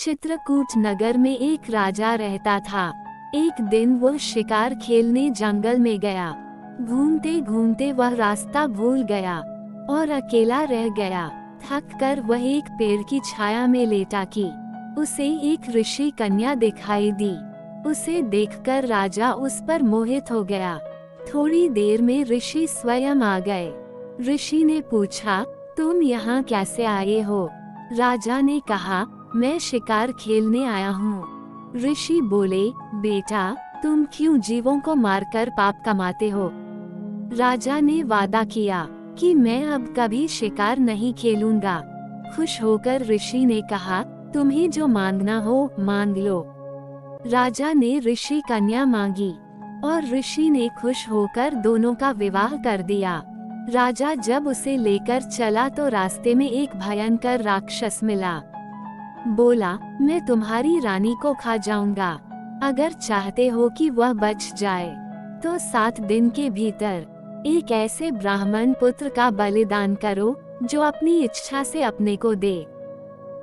चित्रकूट नगर में एक राजा रहता था। एक दिन वह शिकार खेलने जंगल में गया। घूमते घूमते वह रास्ता भूल गया और अकेला रह गया। थक कर वह एक पेड़ की छाया में लेटा कि उसे एक ऋषि कन्या दिखाई दी। उसे देखकर राजा उस पर मोहित हो गया। थोड़ी देर में ऋषि स्वयं आ गए। ऋषि ने पूछा, तुम यहाँ कैसे आए हो? राजा ने कहा, मैं शिकार खेलने आया हूँ। ऋषि बोले, बेटा, तुम क्यों जीवों को मारकर पाप कमाते हो? राजा ने वादा किया कि मैं अब कभी शिकार नहीं खेलूंगा। खुश होकर ऋषि ने कहा, तुम्हें जो मांगना हो मांग लो। राजा ने ऋषि कन्या मांगी और ऋषि ने खुश होकर दोनों का विवाह कर दिया। राजा जब उसे लेकर चला तो रास्ते में एक भयंकर राक्षस मिला। बोला, मैं तुम्हारी रानी को खा जाऊंगा। अगर चाहते हो कि वह बच जाए तो 7 दिन के भीतर एक ऐसे ब्राह्मण पुत्र का बलिदान करो जो अपनी इच्छा से अपने को दे,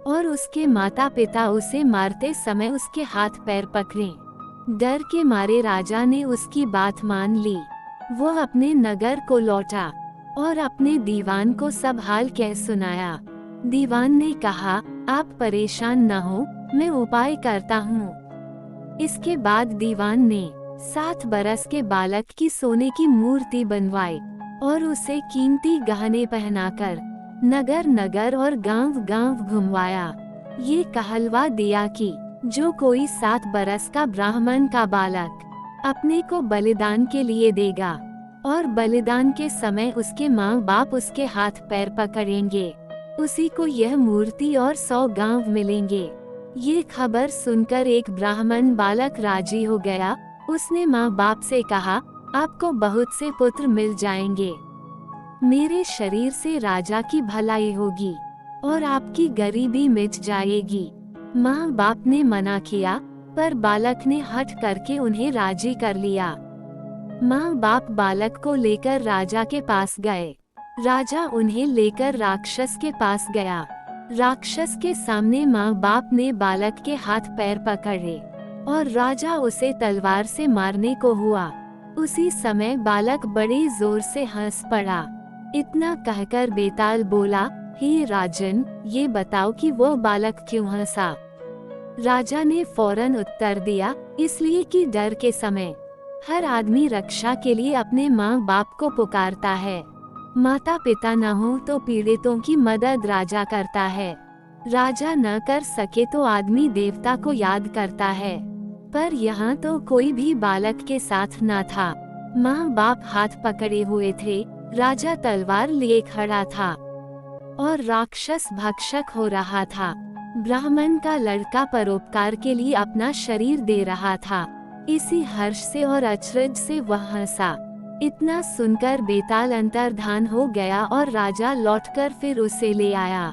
और उसके माता पिता उसे मारते समय उसके हाथ पैर पकड़ें। डर के मारे राजा ने उसकी बात मान ली। वह अपने नगर को लौटा और अपने दीवान को सब हाल कह सुनाया। दीवान ने कहा, आप परेशान न हो, मैं उपाय करता हूँ। इसके बाद दीवान ने 7 बरस के बालक की सोने की मूर्ति बनवाई और उसे कीमती गहने पहनाकर नगर नगर और गांव गांव घुमवाया। ये कहलवा दिया कि जो कोई 7 बरस का ब्राह्मण का बालक अपने को बलिदान के लिए देगा और बलिदान के समय उसके माँ बाप उसके हाथ पैर पकड़ेंगे, उसी को यह मूर्ति और 100 गांव मिलेंगे। ये खबर सुनकर एक ब्राह्मण बालक राजी हो गया। उसने माँ बाप से कहा, आपको बहुत से पुत्र मिल जाएंगे। मेरे शरीर से राजा की भलाई होगी और आपकी गरीबी मिट जाएगी। माँ बाप ने मना किया, पर बालक ने हठ करके उन्हें राजी कर लिया। माँ बाप बालक को लेकर राजा के पास गए। राजा उन्हें लेकर राक्षस के पास गया। राक्षस के सामने माँ बाप ने बालक के हाथ पैर पकड़े और राजा उसे तलवार से मारने को हुआ। उसी समय बालक बड़े जोर से हंस पड़ा। इतना कहकर बेताल बोला, हे राजन, ये बताओ कि वो बालक क्यों हंसा? राजा ने फौरन उत्तर दिया, इसलिए कि डर के समय हर आदमी रक्षा के लिए अपने माँ बाप को पुकारता है। माता पिता न हो तो पीड़ितों की मदद राजा करता है। राजा न कर सके तो आदमी देवता को याद करता है। पर यहाँ तो कोई भी बालक के साथ न था। माँ बाप हाथ पकड़े हुए थे, राजा तलवार लिए खड़ा था और राक्षस भक्षक हो रहा था। ब्राह्मण का लड़का परोपकार के लिए अपना शरीर दे रहा था। इसी हर्ष से और अचरज से वह हंसा। इतना सुनकर बेताल अंतर्धान हो गया और राजा लौटकर फिर उसे ले आया।